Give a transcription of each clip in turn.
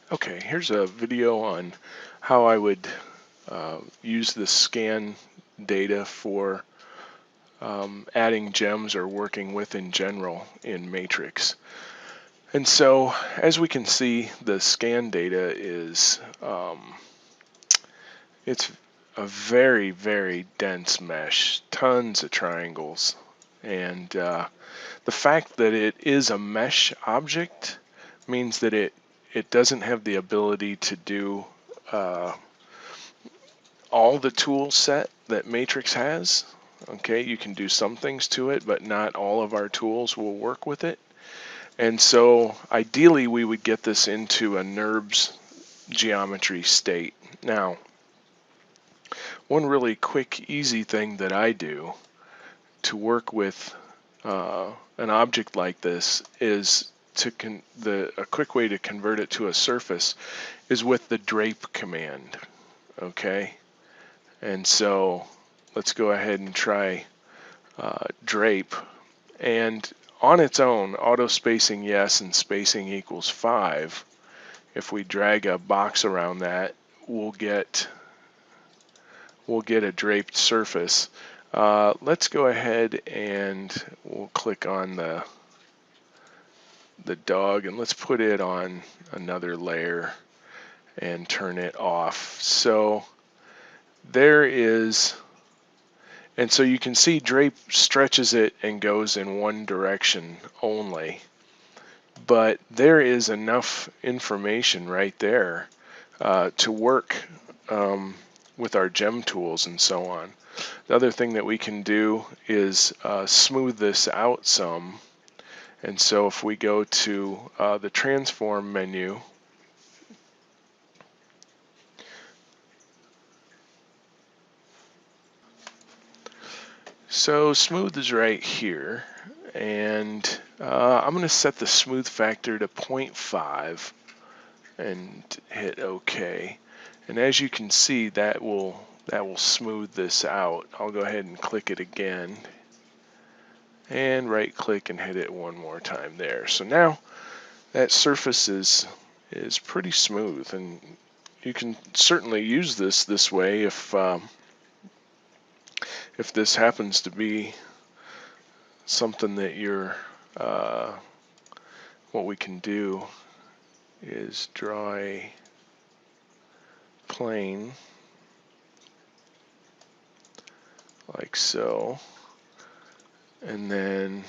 Okay, here's a video on how I would use the scan data for adding gems or working with in general in Matrix. And so, as we can see, the scan data is it's a very, very dense mesh, tons of triangles, and the fact that it is a mesh object means that it doesn't have the ability to do all the tool set that Matrix has. Okay, you can do some things to it, but not all of our tools will work with it. And so ideally we would get this into a NURBS geometry state. Now, one really quick, easy thing that I do to work with an object like this is a quick way to convert it to a surface is with the drape command. Okay, and so let's go ahead and try drape, and on its own, auto spacing yes and spacing equals 5. If we drag a box around that, we'll get a draped surface. Let's go ahead and we'll click on the dog, and let's put it on another layer and turn it off. So there is, and so you can see drape stretches it and goes in one direction only, but there is enough information right there to work with our gem tools and so on. The other thing that we can do is smooth this out some. And so if we go to the transform menu, so smooth is right here, and I'm going to set the smooth factor to 0.5 and hit OK. And as you can see, that will smooth this out. I'll go ahead and click it again, and right click and hit it one more time there. So now that surface is pretty smooth, and you can certainly use this way if this happens to be something that you're what we can do is draw a plane like so, and then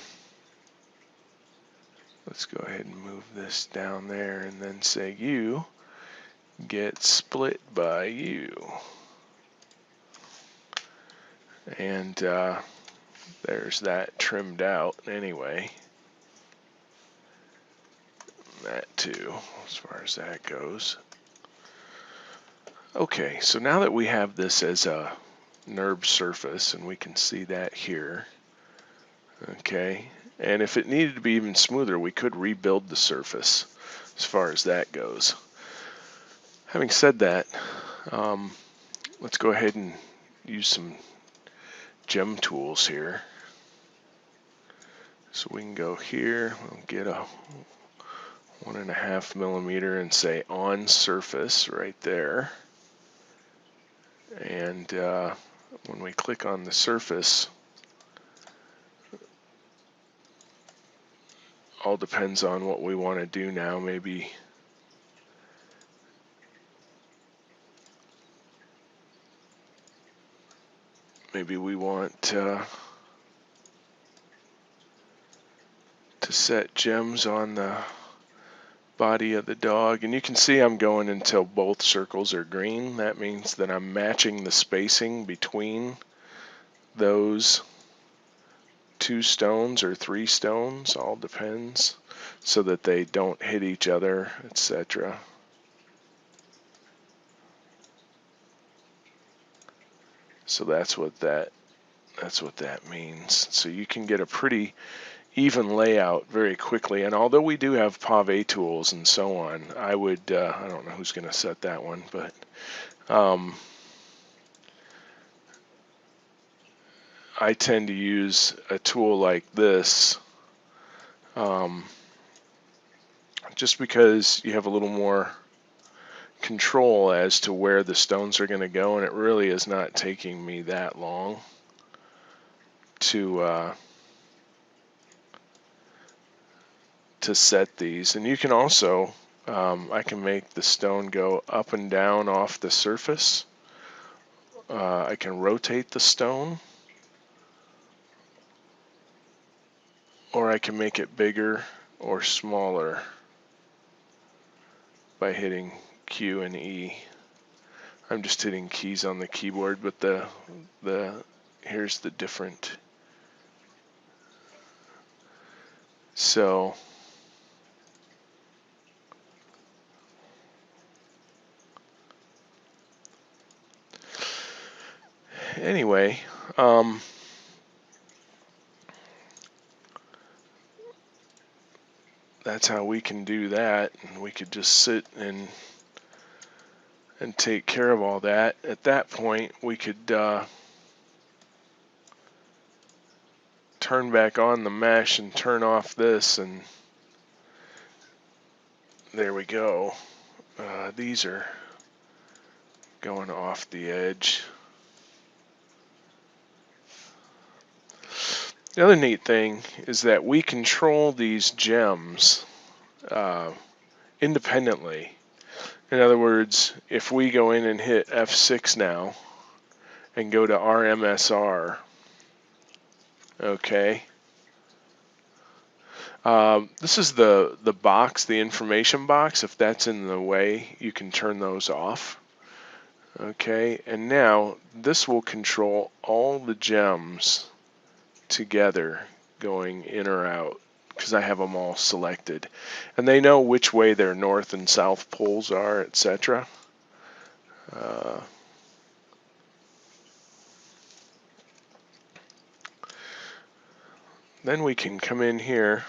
let's go ahead and move this down there and then say you get split by you, and there's that trimmed out anyway. That too, as far as that goes. Okay, so now that we have this as a NURB surface, and we can see that here, okay, and if it needed to be even smoother, we could rebuild the surface as far as that goes. Having said that, let's go ahead and use some gem tools here. So we can go here, we'll get a 1.5 millimeter and say on surface right there. And when we click on the surface, all depends on what we want to do now. Maybe we want to set gems on the body of the dog, and you can see I'm going until both circles are green. That means that I'm matching the spacing between those 2 stones or 3 stones, all depends, so that they don't hit each other, etc. So that's what that means. So you can get a pretty even layout very quickly, and although we do have pave tools and so on, I would I don't know who's going to set that one, but I tend to use a tool like this just because you have a little more control as to where the stones are going to go, and it really is not taking me that long to set these. And you can also, I can make the stone go up and down off the surface. I can rotate the stone, or I can make it bigger or smaller by hitting Q and E. I'm just hitting keys on the keyboard, but here's the different. So anyway, that's how we can do that, and we could just sit and take care of all that. At that point, we could turn back on the mesh and turn off this, and there we go. These are going off the edge. The other neat thing is that we control these gems independently. In other words, if we go in and hit F6 now and go to RMSR, okay, this is the box, the information box. If that's in the way, you can turn those off. Okay, and now this will control all the gems together going in or out, because I have them all selected, and they know which way their north and south poles are, etc. Then we can come in here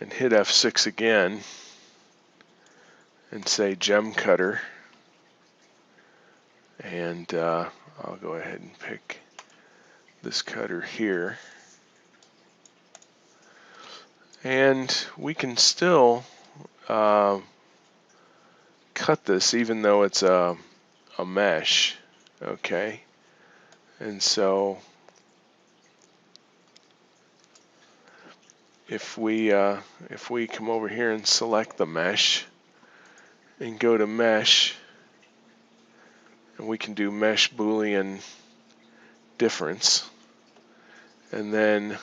and hit F6 again and say gem cutter, and I'll go ahead and pick this cutter here, and we can still cut this even though it's a mesh. Okay, and so if we come over here and select the mesh and go to mesh, and we can do mesh Boolean difference, and then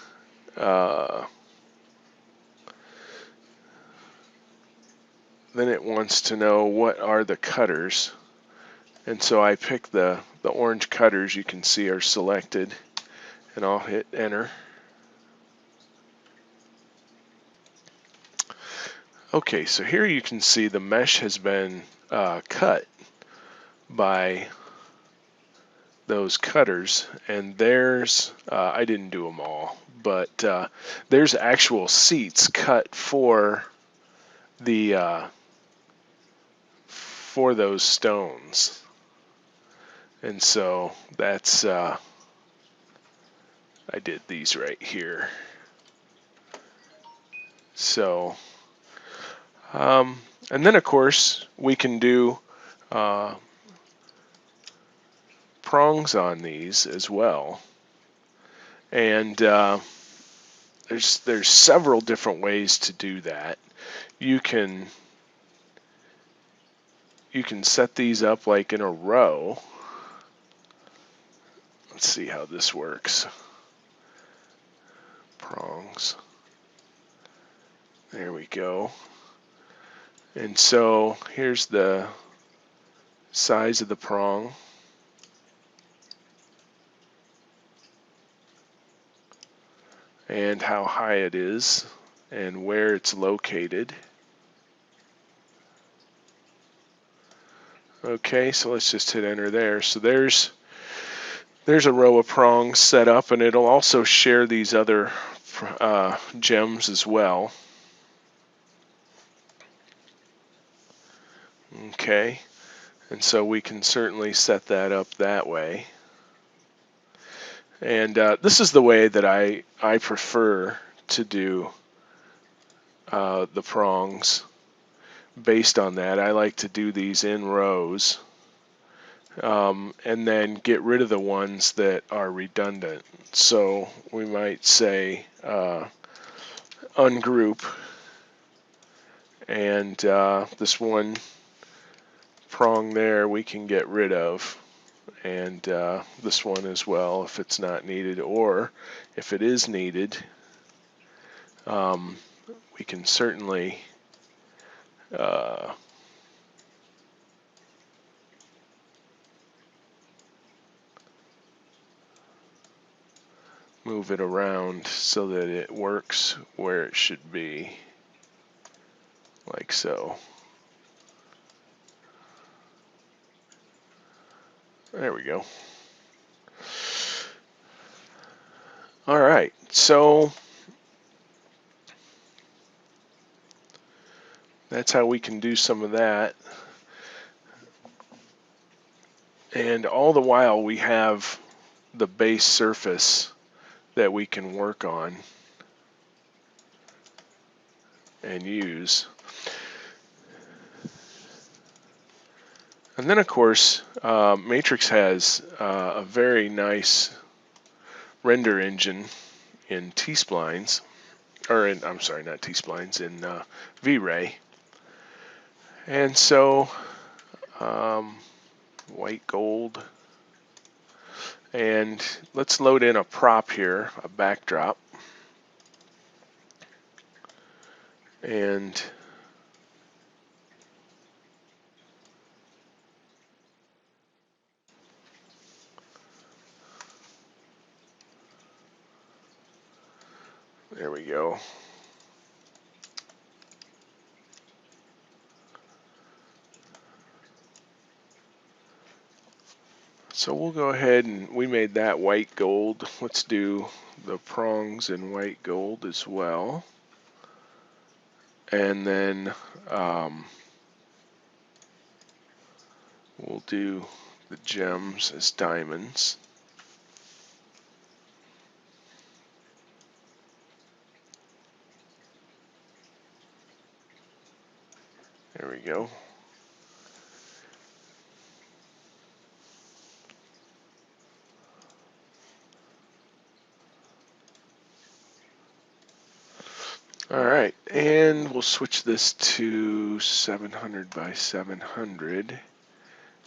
it wants to know what are the cutters, and so I pick the orange cutters you can see are selected, and I'll hit enter. Okay, so here you can see the mesh has been cut by those cutters, and there's I didn't do them all, but there's actual seats cut for the for those stones, and so that's I did these right here. So and then of course we can do prongs on these as well, and there's several different ways to do that. You can set these up like in a row. Let's see how this works. Prongs. There we go. And so here's the size of the prong. And how high it is and where it's located. Okay, so let's just hit enter there. So there's a row of prongs set up, and it'll also share these other gems as well. Okay, and so we can certainly set that up that way. And this is the way that I prefer to do the prongs, based on that. I like to do these in rows, and then get rid of the ones that are redundant. So we might say ungroup, and this one prong there we can get rid of, and this one as well if it's not needed, or if it is needed, we can certainly move it around so that it works where it should be, like so. There we go. All right, so that's how we can do some of that. And all the while we have the base surface that we can work on and use. And then of course, Matrix has a very nice render engine in T-splines, or in, I'm sorry, not T-splines, in V-Ray. And so, white gold, and let's load in a prop here, a backdrop, and there we go. So we'll go ahead, and we made that white gold. Let's do the prongs in white gold as well. And then we'll do the gems as diamonds. There we go. All right, and we'll switch this to 700 by 700,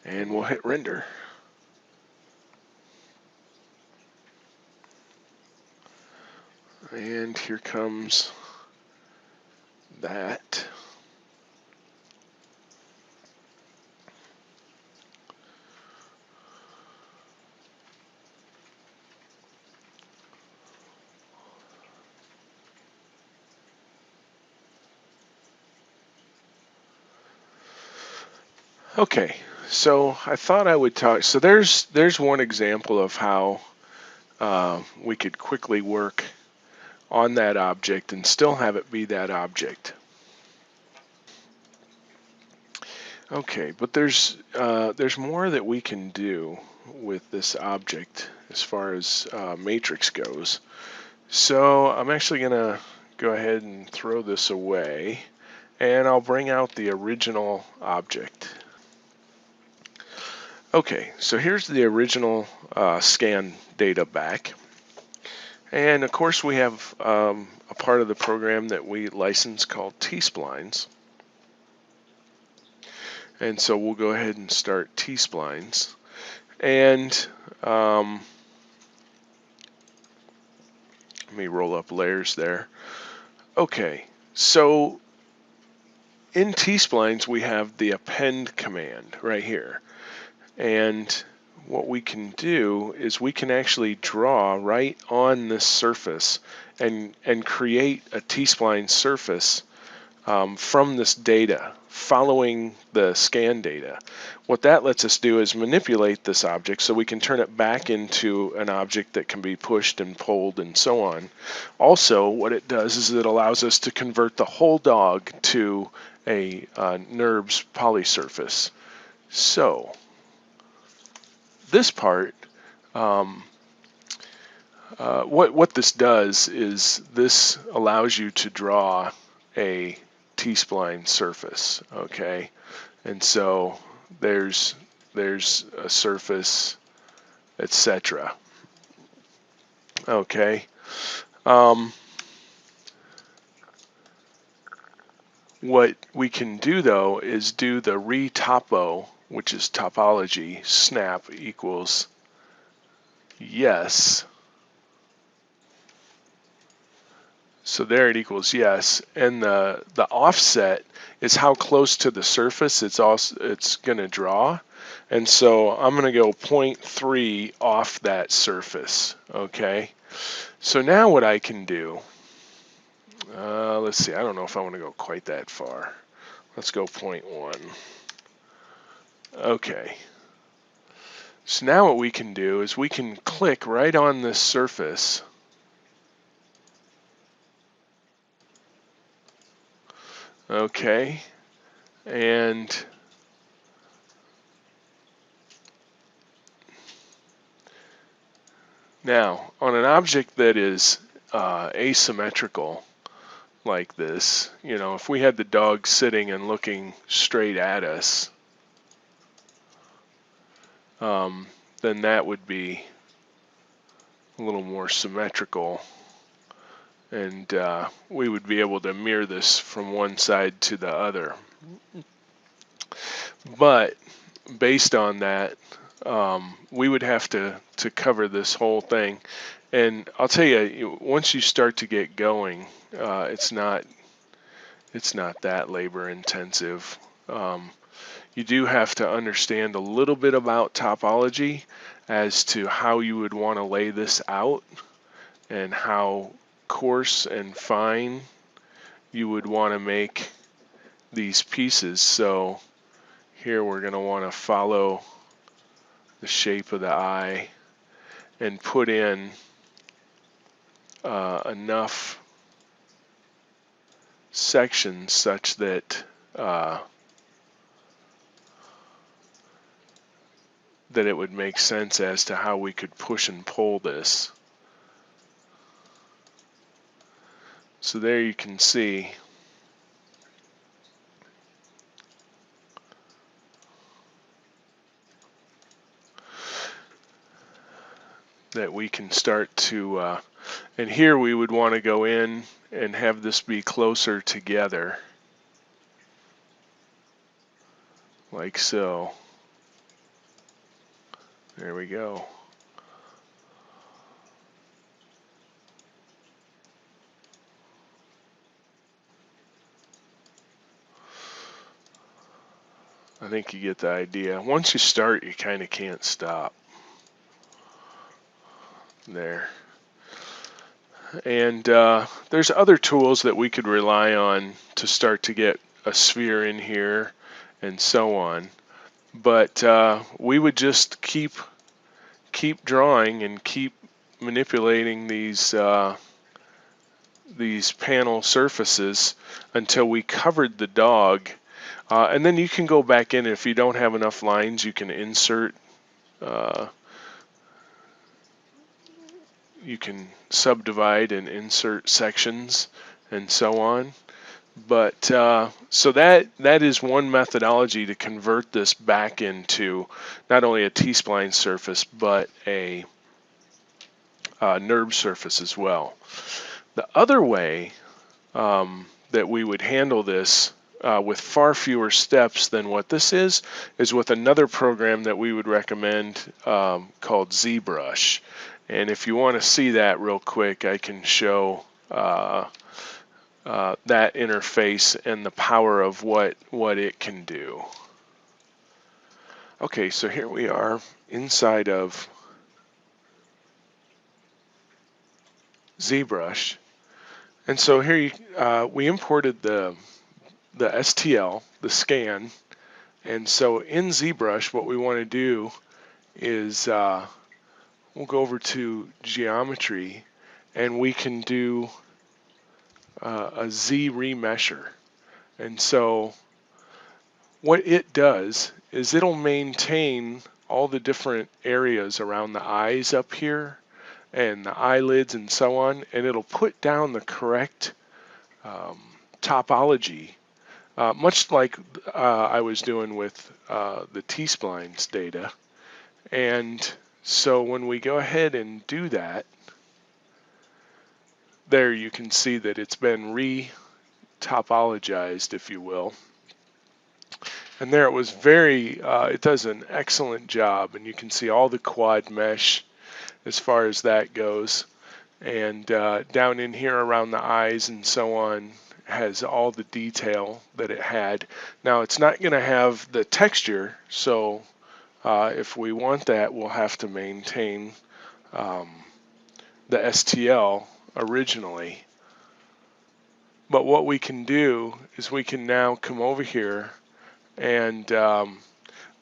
and we'll hit render. And here comes that. Okay, so I thought I would talk. So there's one example of how we could quickly work on that object and still have it be that object. Okay, but there's more that we can do with this object as far as matrix goes. So I'm actually gonna go ahead and throw this away, and I'll bring out the original object. Okay, so here's the original scan data back. And of course we have a part of the program that we license called T-splines. And so we'll go ahead and start T-splines. And let me roll up layers there. Okay, so in T-splines we have the append command right here. And what we can do is we can actually draw right on this surface and create a T-spline surface from this data, following the scan data. What that lets us do is manipulate this object so we can turn it back into an object that can be pushed and pulled and so on. Also, what it does is it allows us to convert the whole dog to a NURBS polysurface. So this part, what this does is this allows you to draw a T-spline surface, okay? And so there's a surface, etc. Okay. What we can do though is do the retopo, which is topology, snap equals yes. So there it equals yes, and the offset is how close to the surface it's going to draw, and so I'm going to go 0.3 off that surface. Okay, so now what I can do, let's see, I don't know if I want to go quite that far. Let's go 0.1. Okay, so now what we can do is we can click right on this surface. Okay, and now on an object that is asymmetrical like this, you know, if we had the dog sitting and looking straight at us, then that would be a little more symmetrical, and we would be able to mirror this from one side to the other. But based on that, we would have to cover this whole thing. And I'll tell you, once you start to get going, it's not that labor intensive. You do have to understand a little bit about topology as to how you would want to lay this out and how coarse and fine you would want to make these pieces. So here we're going to want to follow the shape of the eye and put in enough sections such that that it would make sense as to how we could push and pull this. So there you can see that we can start to, and here we would want to go in and have this be closer together, like so. There we go. I think you get the idea. Once you start, you kind of can't stop. There. And there's other tools that we could rely on to start to get a sphere in here and so on. But we would just keep drawing and keep manipulating these panel surfaces until we covered the dog. And then you can go back in. If you don't have enough lines, you can insert, you can subdivide and insert sections and so on. But so that is one methodology to convert this back into not only a T-spline surface, but a NURB surface as well. The other way that we would handle this with far fewer steps than what this is with another program that we would recommend called ZBrush. And if you want to see that real quick, I can show that interface and the power of what it can do. Okay, so here we are inside of ZBrush. And so here we imported the STL, the scan, and so in ZBrush what we want to do is we'll go over to geometry and we can do a Z remesher. And so what it does is it'll maintain all the different areas around the eyes up here and the eyelids and so on, and it'll put down the correct topology much like I was doing with the T-splines data. And so when we go ahead and do that, there you can see that it's been re-topologized, if you will. And there it was it does an excellent job, and you can see all the quad mesh as far as that goes. And down in here around the eyes and so on has all the detail that it had. Now it's not going to have the texture, so if we want that, we'll have to maintain the STL originally. But what we can do is we can now come over here and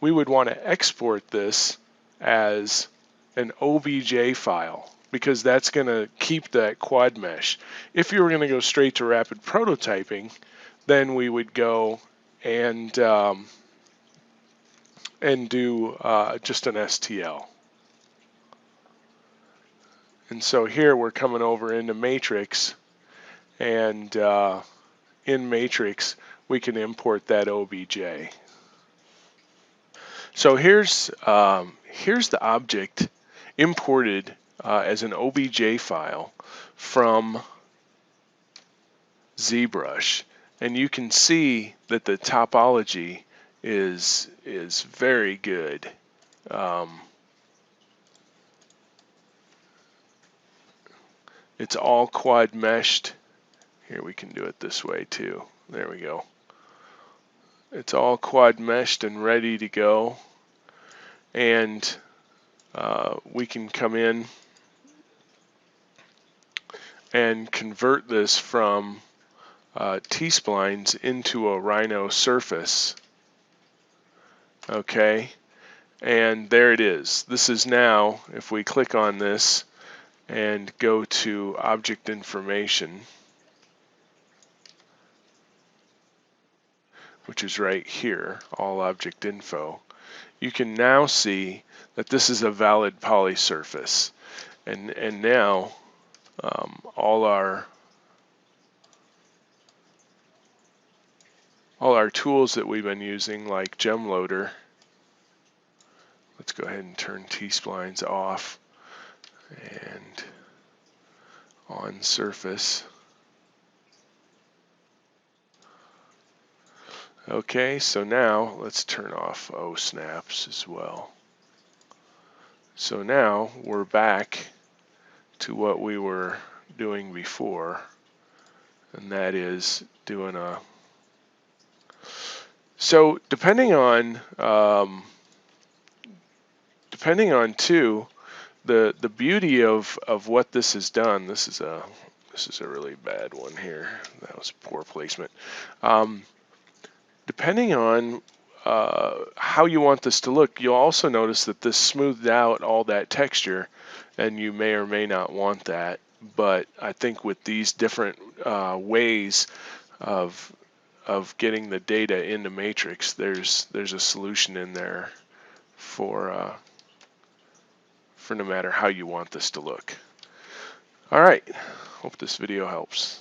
we would want to export this as an OBJ file because that's going to keep that quad mesh. If you were going to go straight to rapid prototyping, then we would go and do just an STL. And so here we're coming over into Matrix, and in Matrix we can import that OBJ. So here's the object imported as an OBJ file from ZBrush, and you can see that the topology is very good. It's all quad meshed. Here we can do it this way too. There we go. It's all quad meshed and ready to go, and we can come in and convert this from T-splines into a Rhino surface. Okay, and there it is. This is now, if we click on this and go to object information, which is right here, all object info, you can now see that this is a valid poly surface. And now all our tools that we've been using, like gem loader, let's go ahead and turn T-splines off and on surface. Okay, so now let's turn off O snaps as well. So now we're back to what we were doing before, and that is doing a. So depending on too, the beauty of what this has done. This is a really bad one here. That was poor placement. Depending on how you want this to look, you'll also notice that this smoothed out all that texture, and you may or may not want that. But I think with these different ways of getting the data into Matrix, there's a solution in there for no matter how you want this to look. All right, hope this video helps.